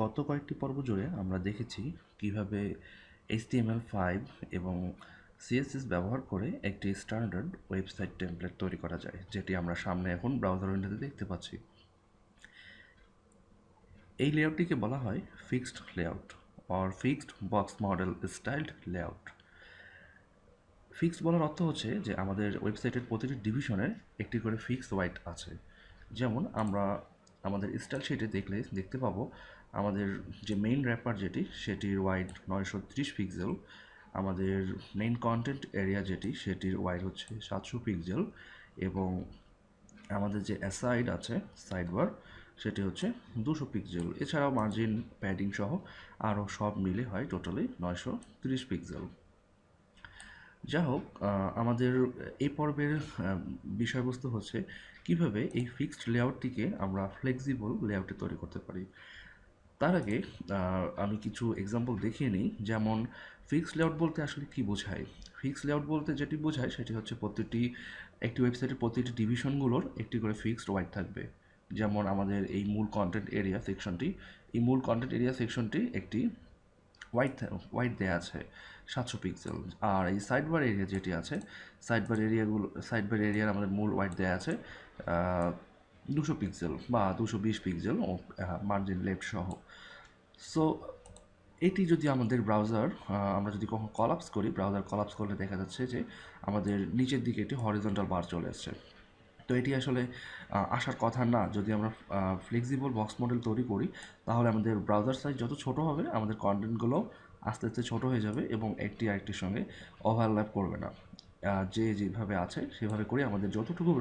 গত কয়েকটি পর্ব জুড়ে আমরা দেখেছি কিভাবে HTML5 এবং CSS ব্যবহার করে একটি স্ট্যান্ডার্ড ওয়েবসাইট টেমপ্লেট তৈরি করা যায়, যেটি আমরা সামনে এখন ব্রাউজার উইন্ডোতে দেখতে পাচ্ছি। এই লেআউটটিকে বলা হয় fixed layout or fixed box model styled layout. Fixed বলার অর্থ হচ্ছে যে আমাদের ওয়েবসাইটের প্রতিটি ডিভিশনের একটি করে ফিক্সড ওয়াইড আছে। যেমন আমরা আমাদের স্টাইল শিটে দেখতে পাবো আমাদের যে মেইন র্যাপার যেটি সেটির ওয়াইড 930 পিক্সেল, আমাদের মেইন কন্টেন্ট এরিয়া যেটি সেটির ওয়াইড হচ্ছে 700 পিক্সেল, এবং আমাদের যে অ্যাসাইড আছে সাইড বার সেটি হচ্ছে 200 পিক্সেল। এছাড়াও মার্জিন প্যাডিং সহ আরও সব মিলে হয় টোটালি 930 পিক্সেল। যা হোক, আমাদের এই পর্বের বিষয়বস্তু হচ্ছে কিভাবে এই ফিক্সড লেআউটটিকে আমরা ফ্লেক্সিবল লেআউটে তৈরি করতে পারি। তার আগে আমি কিছু এক্সাম্পল দেখিয়ে নিই। যেমন ফিক্সড লেআউট বলতে আসলে কি বোঝায়। ফিক্সড লেআউট বলতে যেটি বোঝায় সেটি হচ্ছে একটি ওয়েবসাইটের প্রতিটি ডিভিশনগুলোর একটি করে ফিক্সড ওয়াইড থাকবে। যেমন আমাদের এই মূল কন্টেন্ট এরিয়া সেকশনটি, একটি হোয়াইট দেওয়া আছে 700 পিক্সেল। আর এই সাইডবার এরিয়া যেটি আছে, সাইডবার এরিয়ার আমাদের মূল হোয়াইট দেওয়া আছে 200 পিক্সেল বা 220 পিক্সেল মার্জিন লেফট সহ। সো এটি যদি আমাদের আমরা যদি কখন কলাপস করি, ব্রাউজার কলাপস করলে দেখা যাচ্ছে যে আমাদের নিচের দিকে একটি হরিজন্টাল বার চলে আসছে। তো এটি আসলে আসার কথা না। যদি আমরা ফ্লেক্সিবল বক্স মডেল তৈরি করি তাহলে আমাদের ব্রাউজার সাইজ যত ছোট হবে আমাদের কন্টেন্টগুলো আস্তে আস্তে ছোট হয়ে যাবে এবং একটি আরেকটির সঙ্গে ওভারল্যাপ করবে না। যে যেভাবে আছে সেভাবে করে আমাদের যতটুকু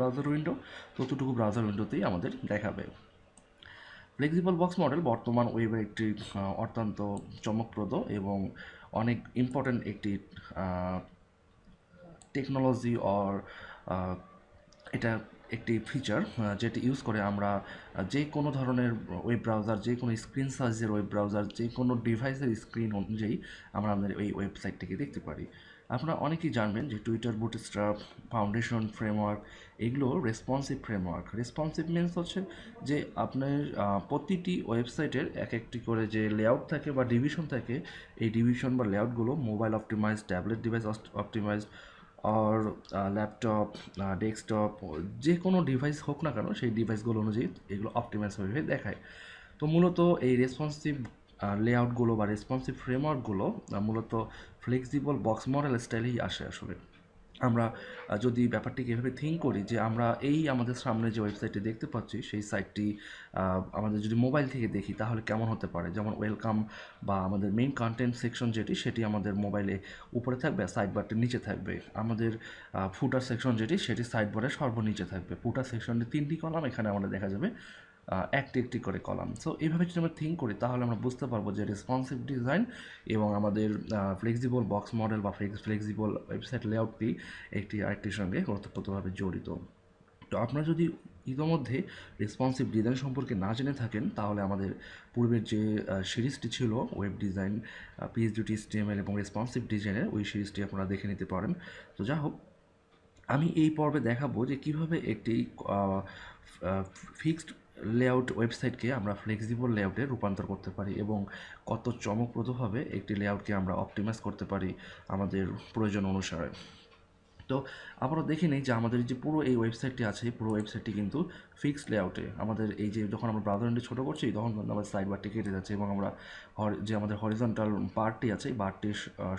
ব্রাউজার উইন্ডোতেই আমাদের দেখাবে। ফ্লেক্সিবল বক্স মডেল বর্তমান ওয়েবের একটি অত্যন্ত চমকপ্রদ এবং অনেক ইম্পর্ট্যান্ট একটি টেকনোলজি এটা একটি ফিচার যেটি ইউজ করে আমরা যে কোনো ধরনের ওয়েব ব্রাউজার, যে কোনো স্ক্রিন সাইজের ওয়েব ব্রাউজার, যে কোনো ডিভাইসের স্ক্রিন অনুযায়ী আমরা আমাদের এই ওয়েবসাইটটিকে দেখতে পারি। আপনারা অনেকেই জানবেন যে টুইটার বুটস্ট্র্যাপ, ফাউন্ডেশন ফ্রেমওয়ার্ক এগুলো রেসপন্সিভ ফ্রেমওয়ার্ক। রেসপন্সিভ মিনস হচ্ছে যে আপনার প্রতিটি ওয়েবসাইটের এক একটি করে যে লেআউট থাকে বা ডিভিশন থাকে, এই ডিভিশন বা লেআউটগুলো mobile optimise, tablet device optimise আর ল্যাপটপ, ডেস্কটপ, যে কোনো ডিভাইস হোক না কেন সেই ডিভাইসগুলো অনুযায়ী এগুলো অপটিমাইজ হয়ে দেখায়। তো মূলত এই রেসপন্সিভ লেআউটগুলো বা রেসপন্সিভ ফ্রেমওয়ার্কগুলো মূলত ফ্লেক্সিবল বক্স মডেল স্টাইলেই আসে আসলে। আমরা যদি ব্যাপারটিকে এভাবে থিঙ্ক করি যে আমরা আমাদের সামনে যে ওয়েবসাইটটি দেখতে পাচ্ছি সেই সাইটটি আমাদের যদি মোবাইল থেকে দেখি তাহলে কেমন হতে পারে। যেমন ওয়েলকাম বা আমাদের মেইন কন্টেন্ট সেকশন যেটি সেটি আমাদের মোবাইলে উপরে থাকবে, সাইড বারটির নিচে থাকবে। আমাদের ফুটার সেকশন যেটি সেটি সাইড বারের সর্বনিচে থাকবে। ফুটার সেকশনে 3টি কলাম, এখানে আমাদের দেখা যাবে একটি একটি করে কলাম। সো এইভাবে যদি আমরা থিঙ্ক করি তাহলে আমরা বুঝতে পারবো যে রেসপন্সিভ ডিজাইন এবং আমাদের ফ্লেক্সিবল বক্স মডেল বা ফ্লেক্সিবল ওয়েবসাইট লেআউটটি একটি আরেকটির সঙ্গে ওতপ্রোতভাবে জড়িত। তো আপনারা যদি ইতোমধ্যে রেসপন্সিভ ডিজাইন সম্পর্কে না জেনে থাকেন তাহলে আমাদের পূর্বের যে সিরিজটি ছিল ওয়েব ডিজাইন, PHP, HTML এবং রেসপন্সিভ ডিজাইনের, ওই সিরিজটি আপনারা দেখে নিতে পারেন। তো যা হোক, আমি এই পর্বে দেখাবো যে কীভাবে একটি ফিক্সড লেআউট ওয়েবসাইটকে আমরা ফ্লেক্সিবল লেআউটে রূপান্তর করতে পারি এবং কত চমকপ্রদভাবে একটি লেআউটকে আমরা অপটিমাইজ করতে পারি আমাদের প্রয়োজন অনুসারে। তো আমরা দেখে নিই যে আমাদের যে পুরো এই ওয়েবসাইটটি আছে, পুরো ওয়েবসাইটটি কিন্তু ফিক্সড লেআউটে। আমাদের এই যে যখন আমরা ব্রাউজার উইন্ডো ছোটো করছি তখন আমাদের সাইড বারটি কেটে যাচ্ছে এবং আমরা যে আমাদের হরিজন্টাল বারটি আছে এই বারটি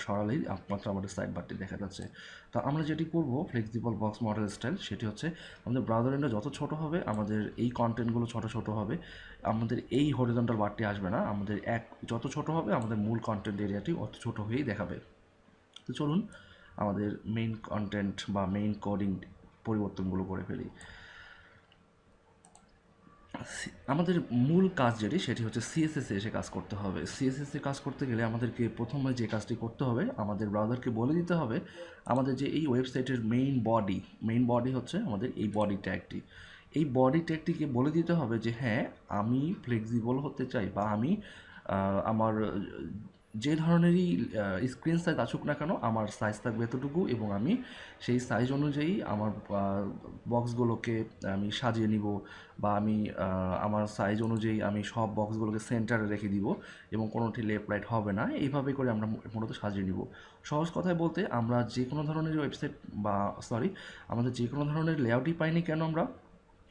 সরালেই একমাত্র আমাদের সাইড বারটি দেখা যাচ্ছে। তো আমরা যেটি করব ফ্লেক্সিবল বক্স মডেল স্টাইল, সেটি হচ্ছে আমাদের ব্রাউজার উইন্ডো যত ছোট হবে আমাদের এই কন্টেন্টগুলো ছোট ছোট হবে, আমাদের এই হরিজন্টাল বারটি আসবে না। আমাদের যত ছোট হবে আমাদের মূল কন্টেন্ট এরিয়াটি অত ছোট হয়েই দেখাবে। তো চলুন আমাদের মেইন কন্টেন্ট বা মেইন কোডিং পরিবর্তনগুলো করে ফেলি। আমাদের মূল কাজ সেটি হচ্ছে সিএসএস এসে কাজ করতে হবে। সিএসএস এ কাজ করতে গেলে আমাদেরকে প্রথমে যে কাজটি করতে হবে, আমাদের ব্রাউজারকে বলে দিতে হবে আমাদের যে এই ওয়েবসাইটের মেইন বডি হচ্ছে আমাদের এই বডি ট্যাগটি। এই বডি ট্যাগটিকে বলে দিতে হবে যে হ্যাঁ, আমি ফ্লেক্সিবল হতে চাই বা আমি আমার যে ধরনেরই স্ক্রিন সাইজ আসুক না কেন আমার সাইজ থাকবে এতটুকু, এবং আমি সেই সাইজ অনুযায়ী আমার বক্সগুলোকে আমি সাজিয়ে নিব, বা আমি আমার সাইজ অনুযায়ী আমি সব বক্সগুলোকে সেন্টারে রেখে দিব এবং কোনোটি লেফট রাইট হবে না। এইভাবে করে আমরা মূলত সাজিয়ে নিব। সহজ কথায় বলতে আমরা যে কোনো ধরনের ওয়েবসাইট বা আমাদের যে কোনো ধরনের লেআউটই পাইনি কেন আমরা,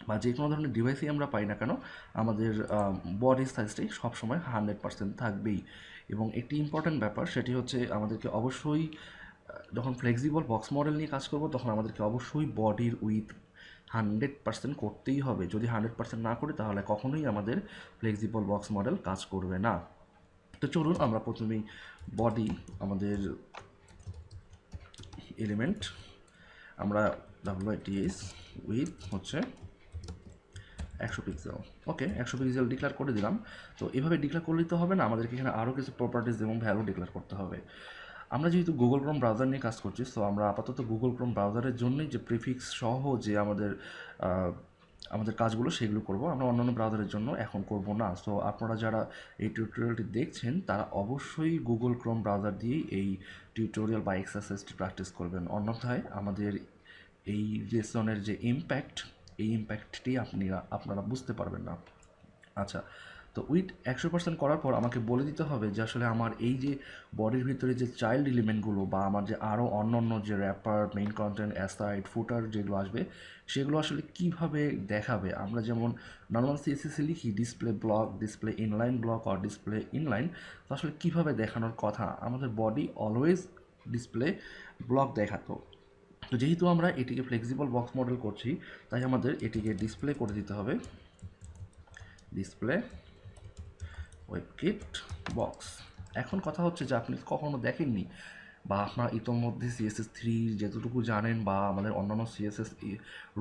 বা যে কোনো ধরনের ডিভাইসই আমরা পাই না কেন, আমাদের বডি সাইজটাই সবসময় 100% থাকবেই। এবং একটি ইম্পর্ট্যান্ট ব্যাপার সেটি হচ্ছে আমাদেরকে অবশ্যই যখন ফ্লেক্সিবল বক্স মডেল নিয়ে কাজ করব তখন আমাদেরকে অবশ্যই বডির উইথ 100% করতেই হবে। যদি 100% না করি তাহলে কখনোই আমাদের ফ্লেক্সিবল বক্স মডেল কাজ করবে না। তো চলুন আমরা প্রথমেই বডি আমাদের এলিমেন্ট আমরা WITS উইথ হচ্ছে 100 পিক্সেল, ওকে 100 পিক্সেল ডিক্লেয়ার করে দিলাম। তো এভাবে ডিক্লেয়ার করলেই তো হবে না, আমাদেরকে এখানে আরও কিছু প্রপার্টিজ এবং ভ্যালু ডিক্লেয়ার করতে হবে। আমরা যেহেতু গুগল ক্রোম ব্রাউজার নিয়ে কাজ করছি, সো আমরা আপাতত গুগল ক্রোম ব্রাউজারের জন্যই যে প্রিফিক্স সহ যে আমাদের কাজগুলো সেগুলো করব, আমরা অন্যান্য ব্রাউজারের জন্য এখন করব না। সো আপনারা যারা এই টিউটোরিয়ালটি দেখছেন তারা অবশ্যই গুগল ক্রোম ব্রাউজার দিয়েই এই টিউটোরিয়াল বা এক্সারসাইজটি প্র্যাকটিস করবেন, অন্যথায় আমাদের এই লেসনের যে ইম্প্যাক্ট, এই ইম্প্যাক্টটি আপনারা বুঝতে পারবেন না। আচ্ছা, তো উইথ 100% করার পর আমাকে বলে দিতে হবে যে আসলে আমার এই যে বডির ভিতরে যে চাইল্ড এলিমেন্টগুলো বা আমার যে আরও অন্য যে র্যাপার, মেইন কন্টেন্ট, অ্যাসাইড, ফুটার যেগুলো আসবে সেগুলো আসলে কিভাবে দেখাবে। আমরা যেমন নর্মাল সিএসএসে লিখি display block, display inline block আর ডিসপ্লে ইনলাইন, তো আসলে কীভাবে দেখানোর কথা, আমাদের বডি অলওয়েজ ডিসপ্লে ব্লক দেখাতো। তো যেহেতু আমরা এটিকে ফ্লেক্সিবল বক্স মডেল করছি তাই আমাদের এটিকে ডিসপ্লে করে দিতে হবে, ডিসপ্লে ওয়েবকিট বক্স। এখন কথা হচ্ছে যে আপনি কখনো দেখেননি বা আপনার ইতোমধ্যে CSS3 যতটুকু জানেন বা আমাদের অন্যান্য CSS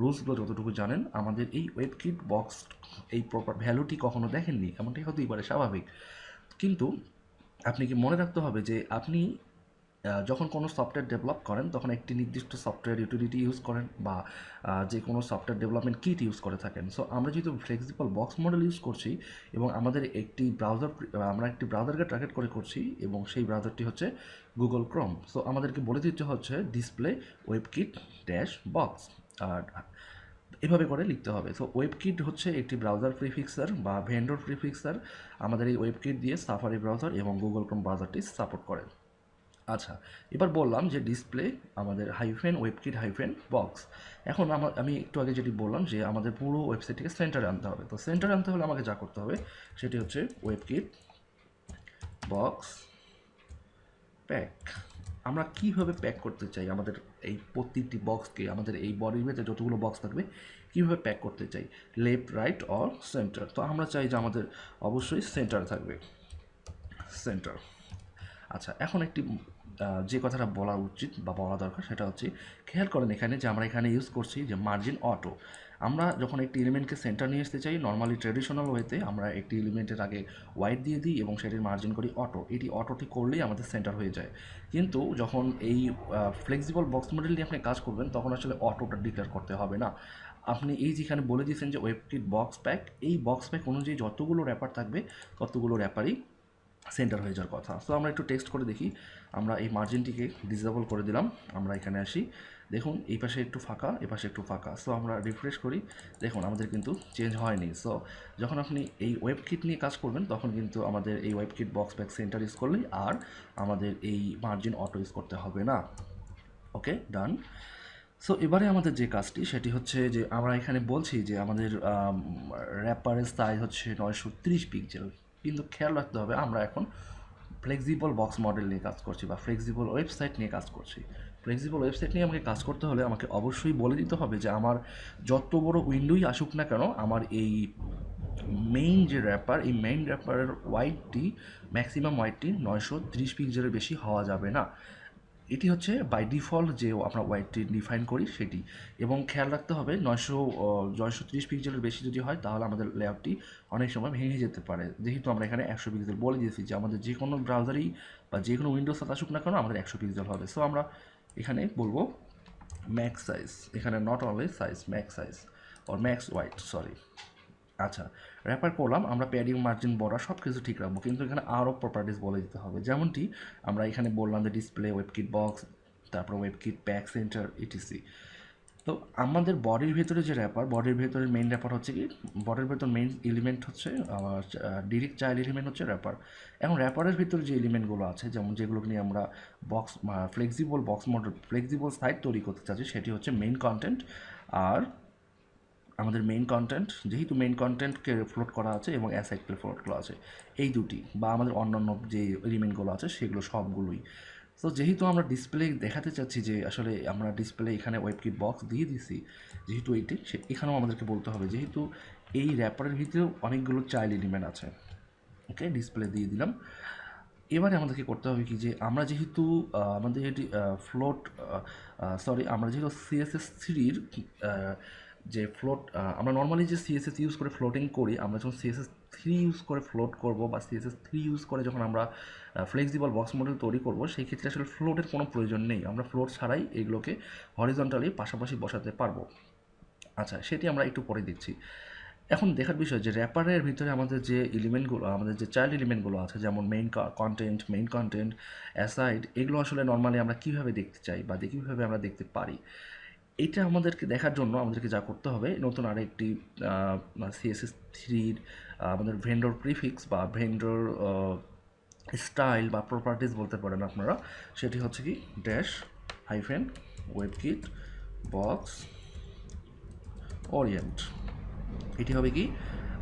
রুলসগুলো যতটুকু জানেন, আমাদের এই ওয়েবকিট বক্স এই প্রপার ভ্যালুটি কখনো দেখেননি, এমনটাই হতেই পারে, স্বাভাবিক। কিন্তু আপনি কি মনে রাখতে হবে যে আপনি যখন কোনো সফটওয়্যার ডেভেলপ করেন তখন একটি নির্দিষ্ট সফটওয়্যার ইউটিলিটি ইউজ করেন বা যে কোনো সফটওয়্যার ডেভেলপমেন্ট কিট ইউজ করে থাকেন। সো আমরা যেহেতু ফ্লেক্সিবল বক্স মডেল ইউজ করছি এবং আমাদের আমরা একটি ব্রাউজারকে টার্গেট করে করছি এবং সেই ব্রাউজারটি হচ্ছে গুগল ক্রোম। সো আমাদেরকে বলে দিতে হচ্ছে ডিসপ্লে ওয়েবকিট ড্যাশ বক্স, আর এভাবে করে লিখতে হবে। সো ওয়েবকিট হচ্ছে একটি ব্রাউজার প্রিফিক্সার বা ভেন্ডর প্রিফিক্সার। আমাদের এই ওয়েবকিট দিয়ে সাফারি ব্রাউজার এবং গুগল ক্রোম ব্রাউজারটি সাপোর্ট করে। আচ্ছা, এবার বললাম যে ডিসপ্লে আমাদের হাইফেন ওয়েবকিট হাইফেন বক্স। এখন আমি একটু আগে যেটি বললাম যে আমাদের পুরো ওয়েবসাইটটিকে সেন্টারে আনতে হবে। তো সেন্টারে আনতে হলে আমাকে যা করতে হবে সেটি হচ্ছে ওয়েবকিট বক্স প্যাক। আমরা কীভাবে প্যাক করতে চাই আমাদের এই প্রত্যেকটি বক্সকে, আমাদের এই বডির ভেতরে যতগুলো বক্স থাকবে কীভাবে প্যাক করতে চাই, লেফট, রাইট অর সেন্টার। তো আমরা চাই যে আমাদের অবশ্যই সেন্টার থাকবে, সেন্টার। আচ্ছা, এখন একটি যে কথাটা বলা উচিত বা বলা দরকার সেটা হচ্ছে, খেয়াল করেন এখানে যে আমরা এখানে ইউজ করছি যে মার্জিন অটো। আমরা যখন একটি এলিমেন্টকে সেন্টার নিয়ে আসতে চাই নর্মালি ট্রেডিশনাল ওয়েতে আমরা একটি এলিমেন্টের আগে হোয়াইট দিয়ে দিই এবং সেটির মার্জিন করি অটো। এটি অটোটি করলেই আমাদের সেন্টার হয়ে যায়। কিন্তু যখন এই ফ্লেক্সিবল বক্স মডেল নিয়ে আপনি কাজ করবেন তখন আসলে অটোটা ডিক্লেয়ার করতে হবে না। আপনি এই যেখানে বলে দিয়েছেন যে ওয়েবকিট বক্স প্যাক, এই বক্স প্যাক অনুযায়ী যতগুলো র্যাপার থাকবে ততগুলো র্যাপারই সেন্টার হয়ে যাওয়ার কথা। সো আমরা একটু টেক্সট করে দেখি। আমরা এই মার্জিনটিকে ডিসেবল করে দিলাম। আমরা এখানে আসি, দেখুন এই পাশে একটু ফাঁকা, এ পাশে একটু ফাঁকা। সো আমরা রিফ্রেশ করি, দেখুন আমাদের কিন্তু চেঞ্জ হয়নি। সো যখন আপনি এই ওয়েবকিট নিয়ে কাজ করবেন তখন কিন্তু আমাদের এই ওয়েবকিট বক্স ব্যাক সেন্টার ইউজ করলেই আর আমাদের এই মার্জিন অটো ইউজ করতে হবে না। ওকে, ডান। সো এবারে আমাদের যে কাজটি সেটি হচ্ছে যে আমরা এখানে বলছি যে আমাদের র্যাপারের সাইজ হচ্ছে 930 পিক্সেল, কিন্তু খেয়াল রাখতে হবে আমরা এখন ফ্লেক্সিবল বক্স মডেল নিয়ে কাজ করছি বা ফ্লেক্সিবল ওয়েবসাইট নিয়ে কাজ করছি। ফ্লেক্সিবল ওয়েবসাইট নিয়ে আমাকে কাজ করতে হলে আমাকে অবশ্যই বলে দিতে হবে যে আমার যত বড় উইন্ডোই আসুক না কেন আমার এই মেইন যে র্যাপার, এই মেইন র্যাপারের ওয়াইডটি ম্যাক্সিমাম ওয়াইডটি 930 পিক্সেলের বেশি হওয়া যাবে না। এটি হচ্ছে বাই ডিফল্ট যে আমরা ওয়াইডটি ডিফাইন করি সেটি। এবং খেয়াল রাখতে হবে 930 পিক্সেলের বেশি যদি হয় তাহলে আমাদের লেআউটটি অনেক সময় ভেঙে যেতে পারে, যেহেতু আমরা এখানে 100 পিক্সেল বলে দিয়েছি যে আমাদের যে কোনো ব্রাউজারই বা যে কোনো উইন্ডোজ আসুক না কেন আমাদের 100 পিক্সেল হবে। সো আমরা এখানে বলবো ম্যাক্স সাইজ, এখানে not only size, max size or max wide, sorry আচ্ছা, র্যাপার করলাম, আমরা প্যাডিং মার্জিন বর্ডার সব কিছু ঠিক রাখবো, কিন্তু এখানে আরও প্রপার্টিস বলে দিতে হবে। যেমনটি আমরা এখানে বললাম যে ডিসপ্লে, ওয়েবকিট বক্স, তারপর ওয়েবকিট প্যাক সেন্টার ইটিসি। তো আমাদের বডির ভেতরে যে র্যাপার, বডির ভেতরের মেইন র্যাপার হচ্ছে কি, বডির ভেতর মেইন এলিমেন্ট হচ্ছে ডিরেক্ট চাইল্ড এলিমেন্ট হচ্ছে র্যাপার। এখন র্যাপারের ভিতরে যে এলিমেন্টগুলো আছে, যেমন যেগুলো নিয়ে আমরা box flexible box model, flexible site তৈরি করতে চাচ্ছি, সেটি হচ্ছে মেইন কন্টেন্ট। আর আমাদের মেইন কন্টেন্ট, যেহেতু মেইন কন্টেন্টকে ফ্লোট করা আছে এবং অ্যাসাইডকে ফ্লোট করা আছে, এই দুটি বা আমাদের অন্যান্য যে এলিমেন্টগুলো আছে সেগুলো সবগুলোই। তো যেহেতু আমরা ডিসপ্লে দেখাতে চাচ্ছি যে আসলে আমরা ডিসপ্লে এখানে ওয়েবকিট বক্স দিয়ে দিছি, যেহেতু এইটি এখানেও আমাদেরকে বলতে হবে যেহেতু এই র্যাপারের ভিতরেও অনেকগুলো চাইল্ড এলিমেন্ট আছে। ওকে, ডিসপ্লে দিয়ে দিলাম। এবারে আমাদেরকে করতে হবে কি, যে আমরা যেহেতু আমাদের এটি ফ্লোট, আমরা যেহেতু সিএসএস থ্রির যে ফ্লোট, আমরা নর্মালি যে সিএসএস ইউজ করে ফ্লোটিং করি, আমরা যখন সিএসএস থ্রি ইউজ করে ফ্লোট করব বা সিএসএস থ্রি ইউজ করে যখন আমরা ফ্লেক্সিবল বক্স মডেল তৈরি করব, সেই ক্ষেত্রে আসলে ফ্লোটের কোনো প্রয়োজন নেই, আমরা ফ্লোট ছাড়াই এগুলোকে হরিজন্টালি পাশাপাশি বসাতে পারবো। আচ্ছা, সেটি আমরা একটু পরে দেখছি। এখন দেখার বিষয় যে র্যাপারের ভিতরে আমাদের যে এলিমেন্টগুলো, আমাদের যে চাইল্ড এলিমেন্টগুলো আছে, যেমন মেইন কন্টেন্ট, অ্যাসাইড, এগুলো আসলে নর্মালি আমরা কীভাবে দেখতে চাই বা কীভাবে আমরা দেখতে পারি, এটা আমাদেরকে দেখার জন্য আমাদেরকে যা করতে হবে, নতুন আরেকটি সিএসএস থ্রির আমাদের ভেন্ডর প্রিফিক্স বা ভেন্ডর স্টাইল বা প্রপার্টিস বলতে পারেন আপনারা, সেটি হচ্ছে কি ড্যাশ হাইফেন ওয়েবকিট বক্স ওরিয়েন্ট। এটি হবে কি,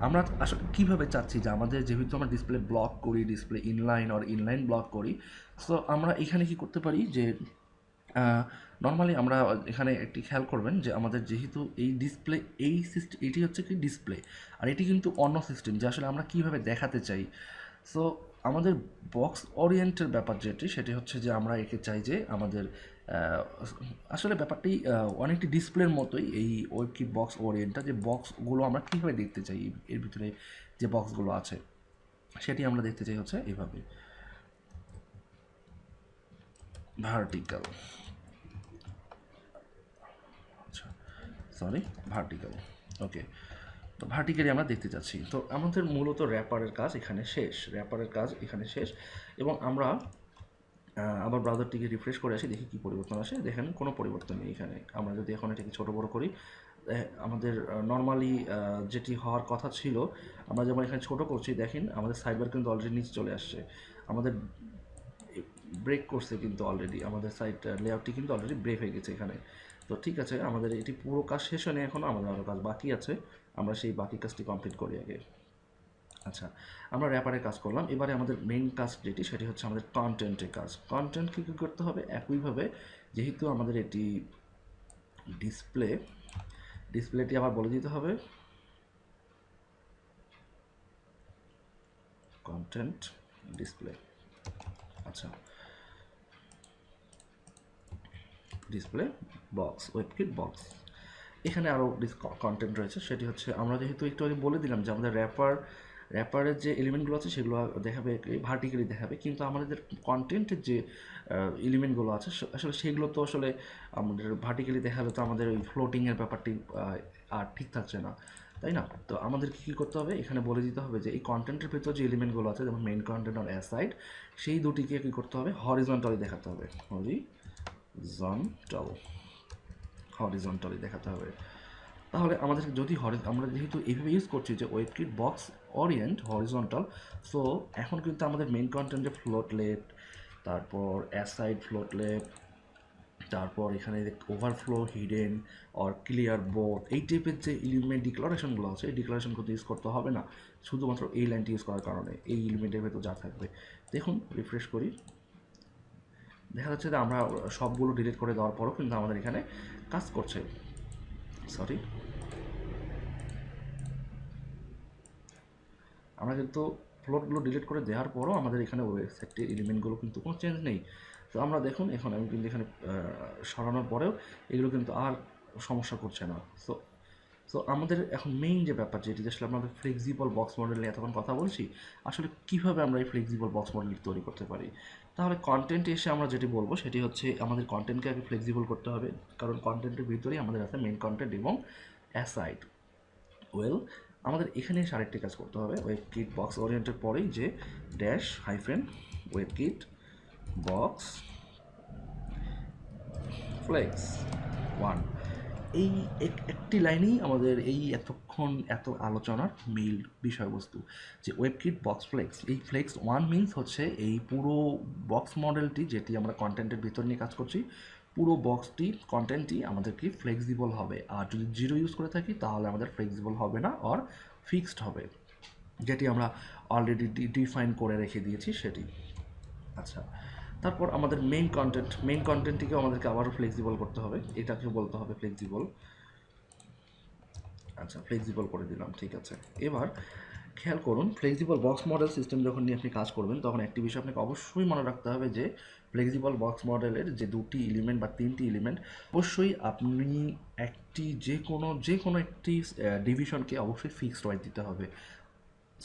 আমরা আসলে কীভাবে চাচ্ছি যে আমাদের যেহেতু আমরা ডিসপ্লে ব্লক করি, ডিসপ্লে ইনলাইন ব্লক করি, সো আমরা এখানে কি করতে পারি যে নর্মালি আমরা এখানে একটি খেয়াল করবেন যে আমাদের যেহেতু এই ডিসপ্লে, এই সিস্টেম, এটি হচ্ছে কি ডিসপ্লে, আর এটি কিন্তু অন্য সিস্টেম যে আসলে আমরা কীভাবে দেখাতে চাই। সো আমাদের বক্স ওরিয়েন্টের ব্যাপার যেটি, সেটি হচ্ছে যে আমরা একে চাই যে আমাদের আসলে ব্যাপারটি অনেকটি ডিসপ্লের মতোই, এই ওয়েবকিট বক্স ওরিয়েন্টটা, যে বক্সগুলো আমরা কীভাবে দেখতে চাই, এর ভিতরে যে বক্সগুলো আছে সেটি আমরা দেখতে চাই হচ্ছে এভাবে ভার্টিক্যাল, ভার্টিক্যাল। ওকে, তো ভার্টিক্যালি আমরা দেখতে চাচ্ছি। তো আমাদের মূলত র্যাপারের কাজ এখানে শেষ, এবং আমরা আবার ব্রাউজারটিকে রিফ্রেশ করে আসি, দেখি কী পরিবর্তন আসে। দেখেন কোনো পরিবর্তন নেই এখানে। আমরা যদি এখন এটাকে ছোটো বড়ো করি, আমাদের নর্মালি যেটি হওয়ার কথা ছিল, আমরা যেমন এখানে ছোটো করছি, দেখেন আমাদের সাইডবার কিন্তু অলরেডি নিচে চলে আসছে, আমাদের ব্রেক করছে কিন্তু অলরেডি, আমাদের সাইড লেআউটটি কিন্তু অলরেডি ব্রেক হয়ে গেছে এখানে। তো ঠিক আছে, আমাদের এটি পুরো কাজ শেষ হয়নি এখনও, আমাদের আরও কাজ বাকি আছে, আমরা সেই বাকি কাজটি কমপ্লিট করি আগে। আচ্ছা, আমরা র্যাপারের কাজ করলাম, এবারে আমাদের মেইন কাজ যেটি, সেটি হচ্ছে আমাদের কন্টেন্টের কাজ। কন্টেন্ট কী কী করতে হবে, একইভাবে যেহেতু আমাদের এটি ডিসপ্লেটি আবার বলে দিতে হবে কন্টেন্ট ডিসপ্লে। আচ্ছা, ডিসপ্লে বক্স, ওয়েবকিট বক্স, এখানে আরও কন্টেন্ট রয়েছে, সেটি হচ্ছে আমরা যেহেতু একটু আগে বলে দিলাম যে আমাদের র্যাপারের যে এলিমেন্টগুলো আছে সেগুলো দেখাবে ভার্টিক্যালি দেখাবে, কিন্তু আমাদের কন্টেন্টের যে এলিমেন্টগুলো আছে আসলে সেগুলো তো আসলে আমাদের ভার্টিক্যালি দেখালে তো আমাদের ওই ফ্লোটিংয়ের ব্যাপারটি আর ঠিক থাকছে না, তাই না? তো আমাদেরকে কী করতে হবে, এখানে বলে দিতে হবে যে এই কন্টেন্টের ভেতর যে এলিমেন্টগুলো আছে, যেমন মেইন কন্টেন্ট আর অ্যাসাইড, সেই দুটিকে কী করতে হবে, হরিজন্টালি দেখাতে হবে, হরিজন্টালি দেখাতে হবে। তাহলে আমাদের যদি আমরা যেহেতু এইভাবে ইউজ করছি যে ওয়েবকিট বক্স ওরিয়েন্ট হরিজন্টাল, সো এখন কিন্তু আমাদের মেইন কন্টেন্টে ফ্লোটলেট, তারপর অ্যাসাইড ফ্লোটলেট, তারপর এখানে overflow, hidden or clear both, এই টাইপের যে এলিমেন্ট ডিক্লারেশনগুলো আছে, এই ডিক্লারেশন কিন্তু ইউজ করতে হবে না, শুধুমাত্র এই লাইনটি ইউজ করার কারণে এই এলিমেন্টের ভেতর যা থাকবে। দেখুন, রিফ্রেশ করি, দেখা যাচ্ছে যে আমরা সবগুলো ডিলিট করে দেওয়ার পরও কিন্তু আমাদের এখানে কাজ করছে। আমরা কিন্তু ফ্লোটগুলো ডিলিট করে দেওয়ার পরও আমাদের এখানে ওয়েবসাইটের এলিমেন্টগুলো কিন্তু কোনো চেঞ্জ নেই। তো আমরা দেখুন, এখন আমি কিন্তু এখানে সরানোর পরেও এগুলো কিন্তু আর সমস্যা করছে না। সো আমাদের এখন মেইন যে ব্যাপার, যেটি আসলে আমাদের ফ্লেক্সিবল বক্স মডেল নিয়ে এতক্ষণ কথা বলছি, আসলে কীভাবে আমরা এই ফ্লেক্সিবল বক্স মডেল তৈরি করতে পারি। তাহলে কন্টেন্টে এসে আমরা যেটি বলবো সেটি হচ্ছে আমাদের কন্টেন্টকে আগে ফ্লেক্সিবল করতে হবে, কারণ কন্টেন্টের ভিতরেই আমাদের আছে মেইন কন্টেন্ট এবং অ্যাসাইড। আমাদের এখানে এসে আরেকটি কাজ করতে হবে, ওয়েবকিট বক্স ওরিয়েন্টের পরেই যে ড্যাশ হাইফেন ওয়েবকিট বক্স ফ্লেক্স 1, এই একটি লাইনেই আমাদের এই এতক্ষণ এত আলোচনার মেইল বিষয়বস্তু, যে ওয়েবকিট বক্স ফ্লেক্স। এই ফ্লেক্স 1 মিনস হচ্ছে এই পুরো বক্স মডেলটি, যেটি আমরা কন্টেন্টের ভিতর নিয়ে কাজ করছি, পুরো বক্সটি কন্টেন্টটি আমাদের কি ফ্লেক্সিবল হবে। আর যদি 0 ইউজ করে থাকি তাহলে আমাদের ফ্লেক্সিবল হবে না, অর ফিক্সড হবে, যেটি আমরা অলরেডি ডিফাইন করে রেখে দিয়েছি সেটি। আচ্ছা, তারপর আমাদের মেইন কন্টেন্টটিকেও আমাদেরকে আবারও ফ্লেক্সিবল করতে হবে, এটাকে বলতে হবে ফ্লেক্সিবল। আচ্ছা, ফ্লেক্সিবল করে দিলাম, ঠিক আছে। এবার খেয়াল করুন, ফ্লেক্সিবল বক্স মডেল সিস্টেম যখন নিয়ে আপনি কাজ করবেন তখন একটি বিষয় আপনাকে অবশ্যই মনে রাখতে হবে যে ফ্লেক্সিবল বক্স মডেলের যে 2টি এলিমেন্ট বা 3টি এলিমেন্ট, অবশ্যই আপনি একটি যে কোনো একটি ডিভিশনকে অবশ্যই ফিক্সড ওয়াইড দিতে হবে।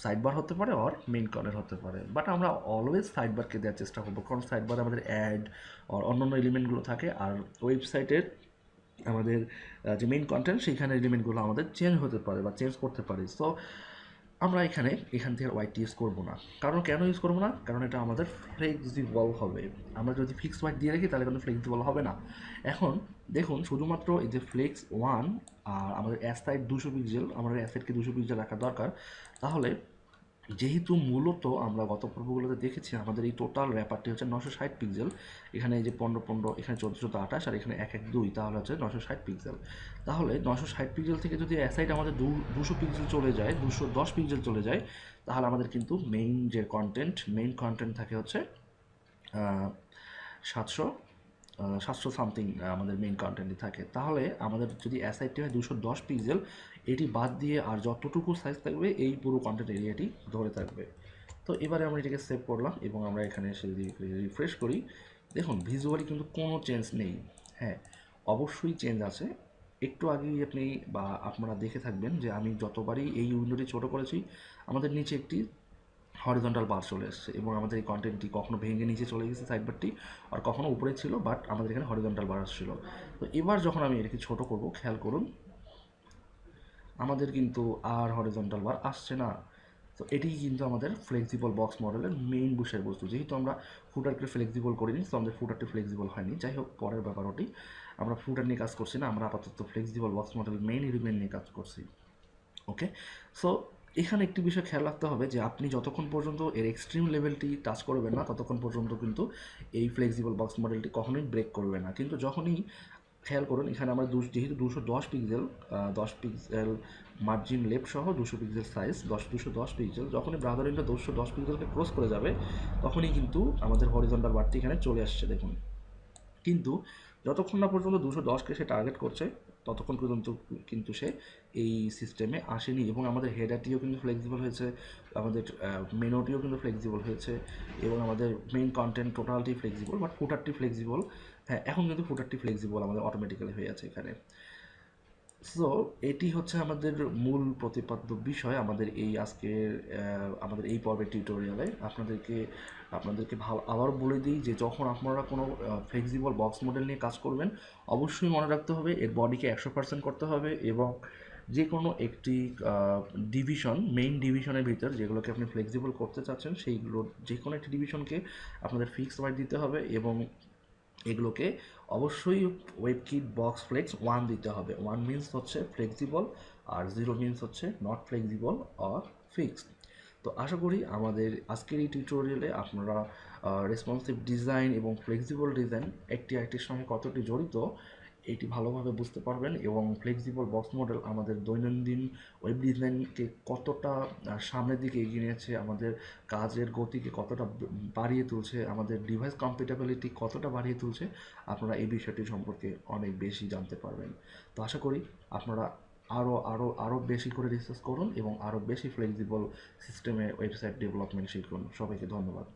সাইড বার হতে পারে আর মেইন কর্নার হতে পারে, বাট আমরা অলওয়েজ সাইড বারকে দেওয়ার চেষ্টা করবো, কারণ সাইড বারে আমাদের অ্যাড আর অন্যান্য এলিমেন্টগুলো থাকে, আর ওয়েবসাইটের আমাদের যে মেইন কন্টেন্ট সেইখানে এলিমেন্টগুলো আমাদের চেঞ্জ হতে পারে বা চেঞ্জ করতে পারে। সো আমরা এখান থেকে ওয়াইট ইউজ করবো না। কারণ কেন ইউজ করবো না? কারণ এটা আমাদের ফ্লেক্সিবল হবে। আমরা যদি ফিক্সড ওয়াইট দিয়ে রাখি তাহলে কিন্তু ফ্লেক্সিবল হবে না। এখন দেখুন, শুধুমাত্র এই যে ফ্লেক্স 1 আর আমাদের অ্যাস সাইড 200 পিক্সেল, আমাদের অ্যাসেটকে 200 পিক্সেল রাখা দরকার। তাহলে যেহেতু মূলত আমরা গত পর্বগুলোতে দেখেছি আমাদের এই টোটাল র্যাপারটি হচ্ছে 960 পিক্সেল, এখানে এই যে 15 এখানে 14 আর এখানে 112, তাহলে হচ্ছে 960 পিক্সেল। তাহলে 960 পিক্সেল থেকে যদি অ্যাসাইড আমাদের 200 পিক্সেল চলে যায়, 210 পিক্সেল চলে যায়, তাহলে আমাদের কিন্তু মেইন কন্টেন্ট থাকে হচ্ছে 700 সামথিং আমাদের মেইন কন্টেন্টই থাকে। তাহলে আমাদের যদি অ্যাসাইডটি হয় 210 পিক্সেল, এটি বাদ দিয়ে আর যতটুকু সাইজ থাকবে এই পুরো কন্টেন্ট এরিয়াটি ধরে থাকবে। তো এবারে আমরা এটাকে সেভ করলাম এবং আমরা এখানে এসে যদি রিফ্রেশ করি, দেখুন ভিজুয়ালি কিন্তু কোনো চেঞ্জ নেই। হ্যাঁ, অবশ্যই চেঞ্জ আছে। একটু আগেই আপনি বা আপনারা দেখে থাকবেন যে আমি যতবারই এই উইন্ডোটি ছোটো করেছি আমাদের নিচে একটি হরিজন্টাল বার চলে এসছে, এবং আমাদের এই কন্টেন্টটি কখনো ভেঙে নিচে চলে গেছে সাইড বারটি, আর কখনো উপরে ছিল, বাট আমাদের এখানে হরিজন্টাল বার আসছিল। তো এবার যখন আমি এটাকে ছোটো করব, খেয়াল করুন আমাদের কিন্তু আর হরিজন্টাল বার আসছে না। তো এটি কিন্তু আমাদের ফ্লেক্সিবল বক্স মডেলের মেইন বিষয়বস্তু। যেহেতু আমরা ফুটারকে ফ্লেক্সিবল করিনি, তো আমাদের ফুটারটি ফ্লেক্সিবল হয়নি। যাই হোক, পরের ব্যাপার ওটি, আমরা ফুটার নিয়ে কাজ করছি না, আমরা আপাতত ফ্লেক্সিবল বক্স মডেলের মেইন এলিমেন্ট নিয়ে কাজ করছি। ওকে, সো এখানে একটি বিষয় খেয়াল রাখতে হবে যে আপনি যতক্ষণ পর্যন্ত এর এক্সট্রিম লেভেলটি টাচ করবেন না ততক্ষণ পর্যন্ত কিন্তু এই ফ্লেক্সিবল বক্স মডেলটি কখনোই ব্রেক করবে না। কিন্তু যখনই খেয়াল করুন, এখানে আমরা যেহেতু 210 পিক্সেল, 10 পিক্সেল মার্জিন লেফট সহ 200 পিক্সেল সাইজ, 210 পিক্সেল, যখনই ব্রাদারিনটা 210 পিক্সেলকে ক্রস করে যাবে তখনই কিন্তু আমাদের হরিজন্টাল বারটি এখানে চলে আসছে, দেখুন। কিন্তু যতক্ষণ না পর্যন্ত 210কে সে টার্গেট করছে ততক্ষণ পর্যন্ত কিন্তু সে এই সিস্টেমে আসেনি, এবং আমাদের হেডারটিও কিন্তু ফ্লেক্সিবল হয়েছে, আমাদের মেনুটিও কিন্তু ফ্লেক্সিবল হয়েছে, এবং আমাদের মেইন কন্টেন্ট টোটালটি ফ্লেক্সিবল, বাট ফুটারটি ফ্লেক্সিবল। হ্যাঁ, এখন কিন্তু ফুটারটি ফ্লেক্সিবল আমাদের অটোমেটিক্যালি হয়ে আছে এখানে। সো এটি হচ্ছে আমাদের মূল প্রতিপাদ্য বিষয় আমাদের এই আজকের আমাদের এই পর্বের টিউটোরিয়ালে। আপনাদেরকে ভালো আবার বলে দিই যে যখন আপনারা কোনো ফ্লেক্সিবল বক্স মডেল নিয়ে কাজ করবেন অবশ্যই মনে রাখতে হবে এর বডিকে 100% করতে হবে, এবং যে কোনো একটি মেইন ডিভিশনের ভিতর যেগুলোকে আপনি ফ্লেক্সিবল করতে চাচ্ছেন সেইগুলো যে কোনো একটি ডিভিশনকে আপনাদের ফিক্সড ওয়াইড দিতে হবে, এবং এগুলোকে অবশ্যই ওয়েবকিট বক্স ফ্লেক্স 1 দিতে হবে। 1 মিনস হচ্ছে ফ্লেক্সিবল, আর 0 মিনস হচ্ছে নট ফ্লেক্সিবল অর ফিক্সড। তো আশা করি আমাদের আজকের এই টিউটোরিয়ালে আপনারা রেসপন্সিভ ডিজাইন এবং ফ্লেক্সিবল ডিজাইন একটি আরেকটির সঙ্গে কতটি জড়িত এটি ভালোভাবে বুঝতে পারবেন, এবং ফ্লেক্সিবল বক্স মডেল আমাদের দৈনন্দিন ওয়েব ডিজাইনকে কতটা সামনের দিকে এগিয়ে নিয়েছে, আমাদের কাজের গতিকে কতটা বাড়িয়ে তুলছে, আমাদের ডিভাইস কম্প্যাটেবিলিটি কতটা বাড়িয়ে তুলছে, আপনারা এই বিষয়টি সম্পর্কে অনেক বেশি জানতে পারবেন। তো আশা করি আপনারা আরও বেশি করে রিসার্চ করুন এবং আরও বেশি ফ্লেক্সিবল সিস্টেমে ওয়েবসাইট ডেভেলপমেন্ট শিখুন। সবাইকে ধন্যবাদ।